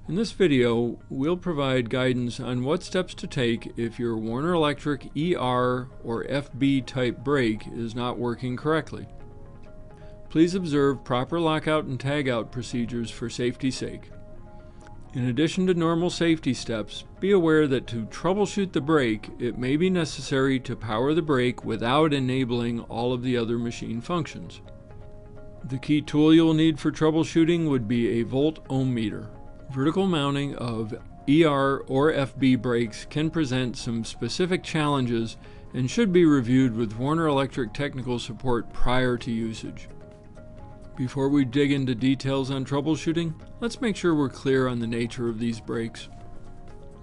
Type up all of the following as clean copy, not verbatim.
In this video, we'll provide guidance on what steps to take if your Warner Electric ER or FB type brake is not working correctly. Please observe proper lockout and tagout procedures for safety's sake. In addition to normal safety steps, be aware that to troubleshoot the brake, it may be necessary to power the brake without enabling all of the other machine functions. The key tool you'll need for troubleshooting would be a volt-ohm meter. Vertical mounting of ER or FB brakes can present some specific challenges and should be reviewed with Warner Electric technical support prior to usage. Before we dig into details on troubleshooting, let's make sure we're clear on the nature of these brakes.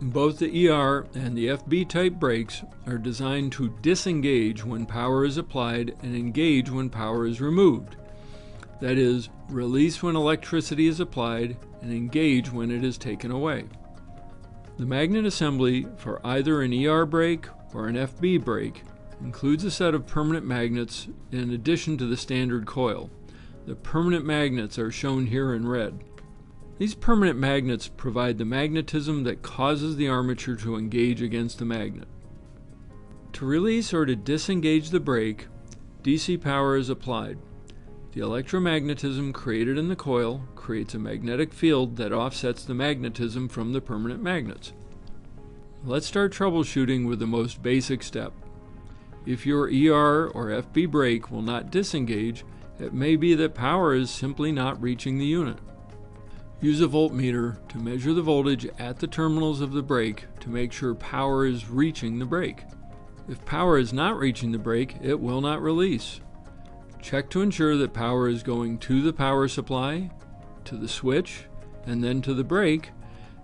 Both the ER and the FB type brakes are designed to disengage when power is applied and engage when power is removed. That is, release when electricity is applied and engage when it is taken away. The magnet assembly for either an ER brake or an FB brake includes a set of permanent magnets in addition to the standard coil. The permanent magnets are shown here in red. These permanent magnets provide the magnetism that causes the armature to engage against the magnet. To release or to disengage the brake, DC power is applied. The electromagnetism created in the coil creates a magnetic field that offsets the magnetism from the permanent magnets. Let's start troubleshooting with the most basic step. If your ER or FB brake will not disengage, it may be that power is simply not reaching the unit. Use a voltmeter to measure the voltage at the terminals of the brake to make sure power is reaching the brake. If power is not reaching the brake, it will not release. Check to ensure that power is going to the power supply, to the switch, and then to the brake,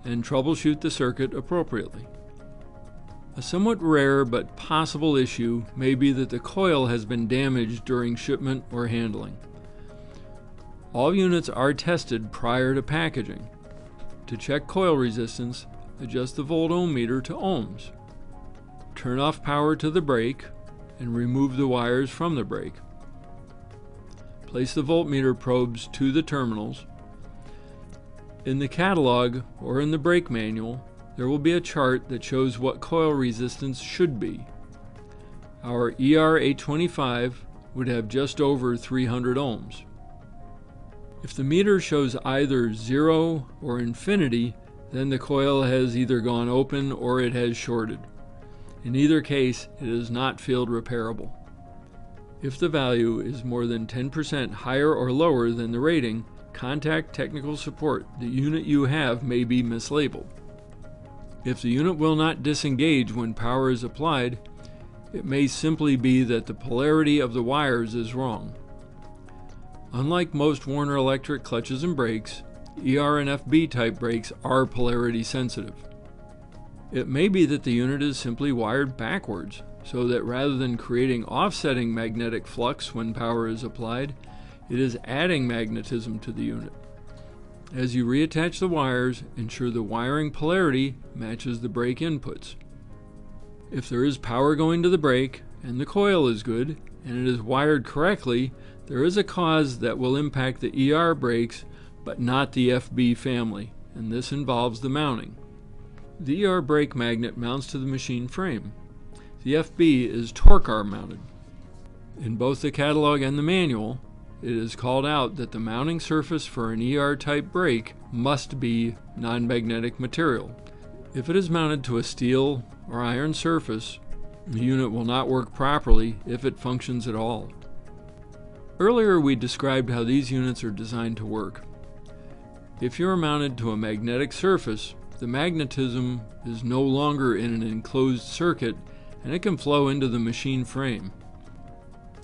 and troubleshoot the circuit appropriately. A somewhat rare but possible issue may be that the coil has been damaged during shipment or handling. All units are tested prior to packaging. To check coil resistance, adjust the volt-ohm meter to ohms. Turn off power to the brake and remove the wires from the brake. Place the voltmeter probes to the terminals. In the catalog or in the brake manual, there will be a chart that shows what coil resistance should be. Our ER825 would have just over 300 ohms. If the meter shows either 0 or infinity, then the coil has either gone open or it has shorted. In either case, it is not field repairable. If the value is more than 10% higher or lower than the rating, contact technical support. The unit you have may be mislabeled. If the unit will not disengage when power is applied, it may simply be that the polarity of the wires is wrong. Unlike most Warner Electric clutches and brakes, ER and FB type brakes are polarity sensitive. It may be that the unit is simply wired backwards, so that rather than creating offsetting magnetic flux when power is applied, it is adding magnetism to the unit. As you reattach the wires, ensure the wiring polarity matches the brake inputs. If there is power going to the brake and the coil is good and it is wired correctly, there is a cause that will impact the ER brakes but not the FB family, and this involves the mounting. The ER brake magnet mounts to the machine frame. The FB is torque arm mounted. In both the catalog and the manual, it is called out that the mounting surface for an ER type brake must be non-magnetic material. If it is mounted to a steel or iron surface, the unit will not work properly if it functions at all. Earlier we described how these units are designed to work. If you are mounted to a magnetic surface, the magnetism is no longer in an enclosed circuit and it can flow into the machine frame.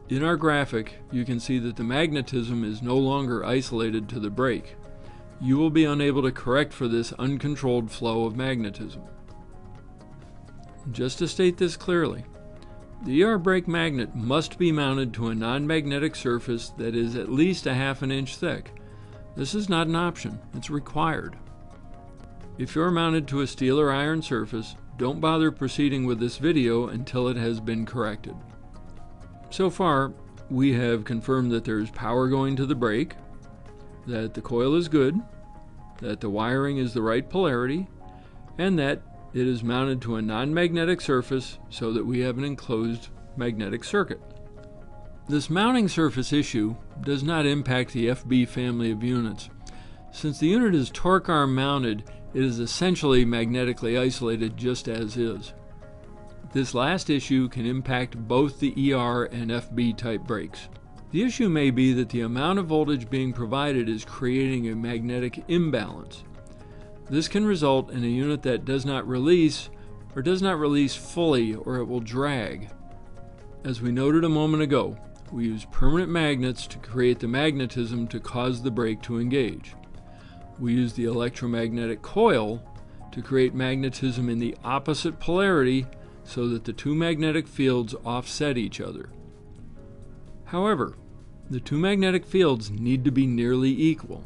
In our graphic, you can see that the magnetism is no longer isolated to the brake. You will be unable to correct for this uncontrolled flow of magnetism. Just to state this clearly, the ER brake magnet must be mounted to a non-magnetic surface that is at least a ½ inch thick. This is not an option, it's required. If you're mounted to a steel or iron surface, don't bother proceeding with this video until it has been corrected. So far, we have confirmed that there is power going to the brake, that the coil is good, that the wiring is the right polarity, and that it is mounted to a non-magnetic surface so that we have an enclosed magnetic circuit. This mounting surface issue does not impact the FB family of units. Since the unit is torque arm mounted, it is essentially magnetically isolated just as is. This last issue can impact both the ER and FB type brakes. The issue may be that the amount of voltage being provided is creating a magnetic imbalance. This can result in a unit that does not release, or does not release fully, or it will drag. As we noted a moment ago, we use permanent magnets to create the magnetism to cause the brake to engage. We use the electromagnetic coil to create magnetism in the opposite polarity so that the two magnetic fields offset each other. However, the two magnetic fields need to be nearly equal.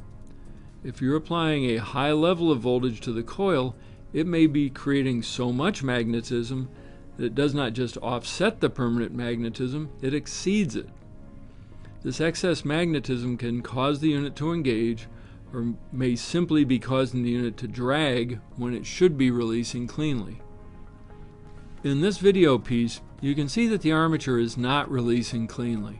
If you're applying a high level of voltage to the coil, it may be creating so much magnetism that it does not just offset the permanent magnetism, it exceeds it. This excess magnetism can cause the unit to engage, or may simply be causing the unit to drag when it should be releasing cleanly. In this video piece, you can see that the armature is not releasing cleanly.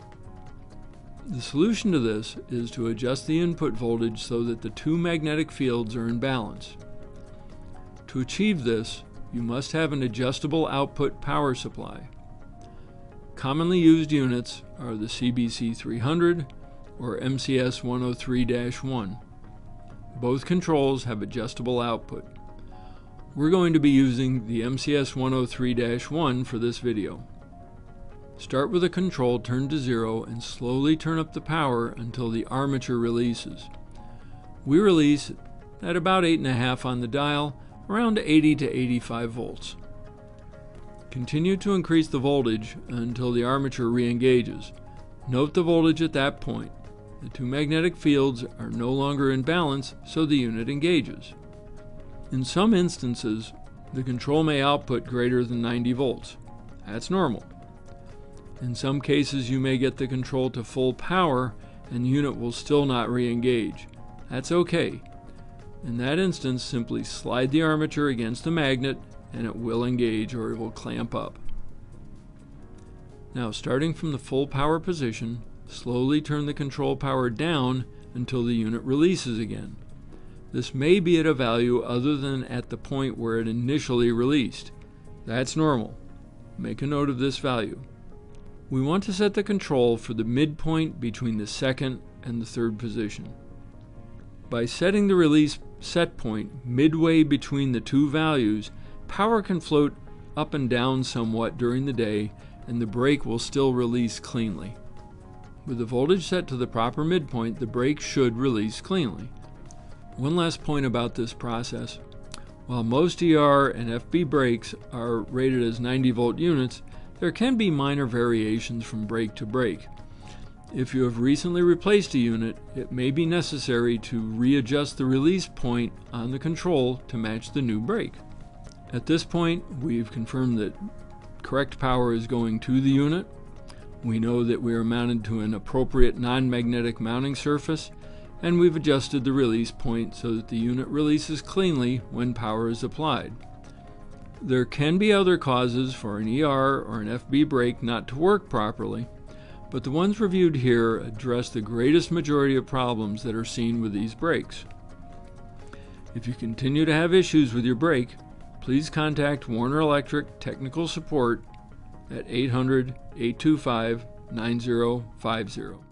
The solution to this is to adjust the input voltage so that the two magnetic fields are in balance. To achieve this, you must have an adjustable output power supply. Commonly used units are the CBC 300 or MCS 103-1. Both controls have adjustable output. We're going to be using the MCS 103-1 for this video. Start with the control turned to 0 and slowly turn up the power until the armature releases. We release at about 8.5 on the dial, around 80 to 85 volts. Continue to increase the voltage until the armature re-engages. Note the voltage at that point. The two magnetic fields are no longer in balance, so the unit engages. In some instances, the control may output greater than 90 volts. That's normal. In some cases, you may get the control to full power and the unit will still not re-engage. That's okay. In that instance, simply slide the armature against the magnet and it will engage, or it will clamp up. Now, starting from the full power position, slowly turn the control power down until the unit releases again. This may be at a value other than at the point where it initially released. That's normal. Make a note of this value. We want to set the control for the midpoint between the second and the third position. By setting the release set point midway between the two values, power can float up and down somewhat during the day and the brake will still release cleanly. With the voltage set to the proper midpoint, the brake should release cleanly. One last point about this process. While most ER and FB brakes are rated as 90 volt units, there can be minor variations from brake to brake. If you have recently replaced a unit, it may be necessary to readjust the release point on the control to match the new brake. At this point, we've confirmed that correct power is going to the unit. We know that we are mounted to an appropriate non-magnetic mounting surface, and we've adjusted the release point so that the unit releases cleanly when power is applied. There can be other causes for an ER or an FB brake not to work properly, but the ones reviewed here address the greatest majority of problems that are seen with these brakes. If you continue to have issues with your brake, please contact Warner Electric Technical Support at 800-825-9050.